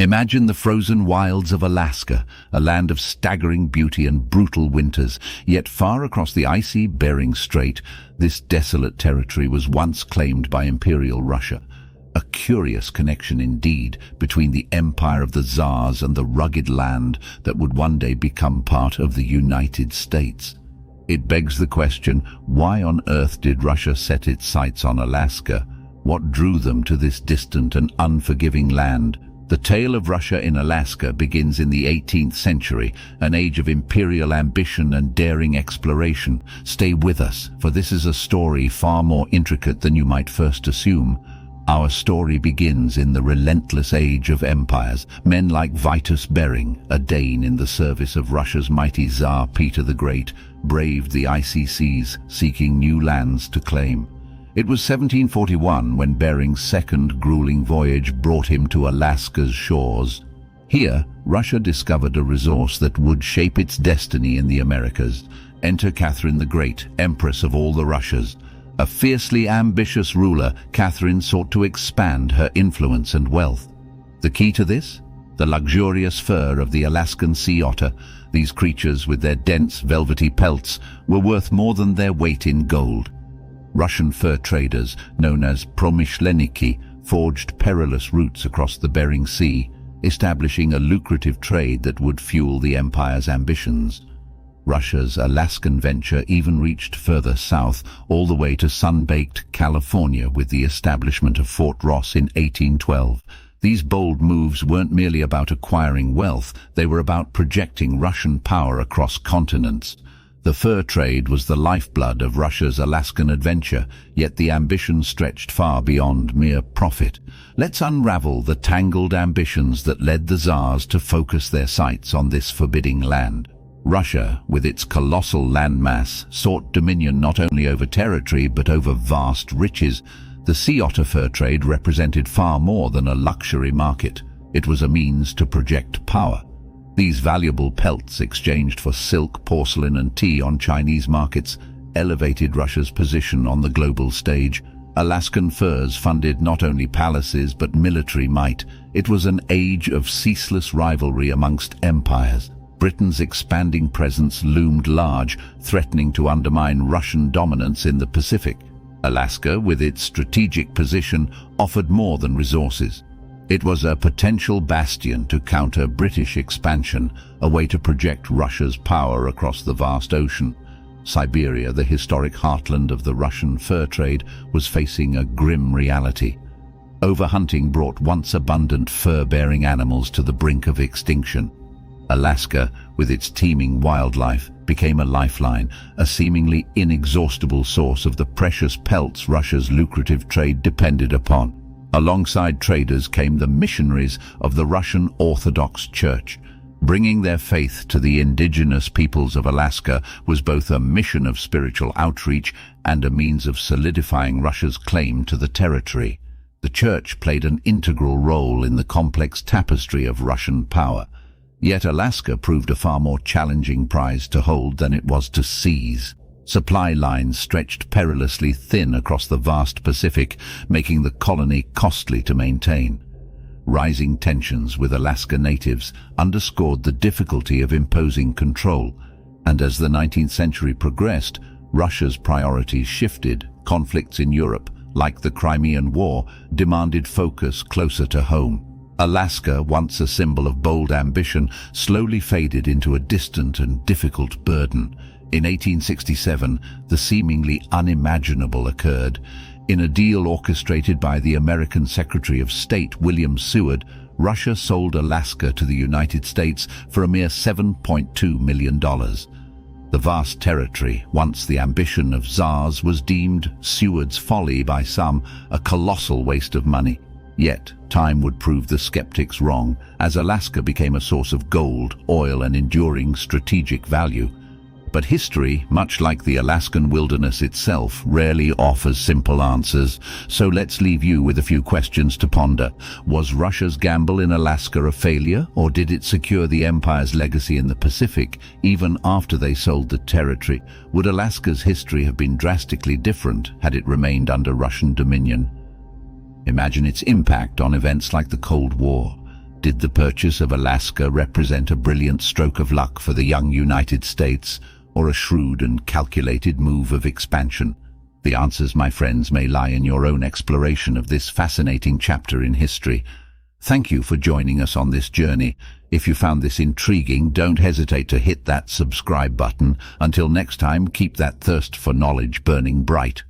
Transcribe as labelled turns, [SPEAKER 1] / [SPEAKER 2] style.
[SPEAKER 1] Imagine the frozen wilds of Alaska, a land of staggering beauty and brutal winters, yet far across the icy Bering Strait, this desolate territory was once claimed by Imperial Russia. A curious connection indeed between the empire of the Tsars and the rugged land that would one day become part of the United States. It begs the question, why on earth did Russia set its sights on Alaska? What drew them to this distant and unforgiving land? The tale of Russia in Alaska begins in the 18th century, an age of imperial ambition and daring exploration. Stay with us, for this is a story far more intricate than you might first assume. Our story begins in the relentless age of empires. Men like Vitus Bering, a Dane in the service of Russia's mighty Tsar Peter the Great, braved the icy seas, seeking new lands to claim. It was 1741 when Bering's second grueling voyage brought him to Alaska's shores. Here, Russia discovered a resource that would shape its destiny in the Americas. Enter Catherine the Great, Empress of all the Russias. A fiercely ambitious ruler, Catherine sought to expand her influence and wealth. The key to this? The luxurious fur of the Alaskan sea otter. These creatures, with their dense, velvety pelts, were worth more than their weight in gold. Russian fur traders, known as promischleniki, forged perilous routes across the Bering Sea, establishing a lucrative trade that would fuel the empire's ambitions. Russia's Alaskan venture even reached further south, all the way to sun-baked California with the establishment of Fort Ross in 1812. These bold moves weren't merely about acquiring wealth, they were about projecting Russian power across continents. The fur trade was the lifeblood of Russia's Alaskan adventure, yet the ambition stretched far beyond mere profit. Let's unravel the tangled ambitions that led the Tsars to focus their sights on this forbidding land. Russia, with its colossal landmass, sought dominion not only over territory but over vast riches. The sea otter fur trade represented far more than a luxury market. It was a means to project power. These valuable pelts, exchanged for silk, porcelain and tea on Chinese markets, elevated Russia's position on the global stage. Alaskan furs funded not only palaces but military might. It was an age of ceaseless rivalry amongst empires. Britain's expanding presence loomed large, threatening to undermine Russian dominance in the Pacific. Alaska, with its strategic position, offered more than resources. It was a potential bastion to counter British expansion, a way to project Russia's power across the vast ocean. Siberia, the historic heartland of the Russian fur trade, was facing a grim reality. Overhunting brought once abundant fur-bearing animals to the brink of extinction. Alaska, with its teeming wildlife, became a lifeline, a seemingly inexhaustible source of the precious pelts Russia's lucrative trade depended upon. Alongside traders came the missionaries of the Russian Orthodox Church. Bringing their faith to the indigenous peoples of Alaska was both a mission of spiritual outreach and a means of solidifying Russia's claim to the territory. The church played an integral role in the complex tapestry of Russian power. Yet Alaska proved a far more challenging prize to hold than it was to seize. Supply lines stretched perilously thin across the vast Pacific, making the colony costly to maintain. Rising tensions with Alaska natives underscored the difficulty of imposing control, and as the 19th century progressed, Russia's priorities shifted. Conflicts in Europe, like the Crimean War, demanded focus closer to home. Alaska, once a symbol of bold ambition, slowly faded into a distant and difficult burden. In 1867, the seemingly unimaginable occurred. In a deal orchestrated by the American Secretary of State William Seward, Russia sold Alaska to the United States for a mere $7.2 million. The vast territory, once the ambition of Tsars, was deemed Seward's folly by some, a colossal waste of money. Yet, time would prove the skeptics wrong, as Alaska became a source of gold, oil and enduring strategic value. But history, much like the Alaskan wilderness itself, rarely offers simple answers. So let's leave you with a few questions to ponder. Was Russia's gamble in Alaska a failure, or did it secure the empire's legacy in the Pacific, even after they sold the territory? Would Alaska's history have been drastically different had it remained under Russian dominion? Imagine its impact on events like the Cold War. Did the purchase of Alaska represent a brilliant stroke of luck for the young United States, or a shrewd and calculated move of expansion? The answers, my friends, may lie in your own exploration of this fascinating chapter in history. Thank you for joining us on this journey. If you found this intriguing, don't hesitate to hit that subscribe button. Until next time, keep that thirst for knowledge burning bright.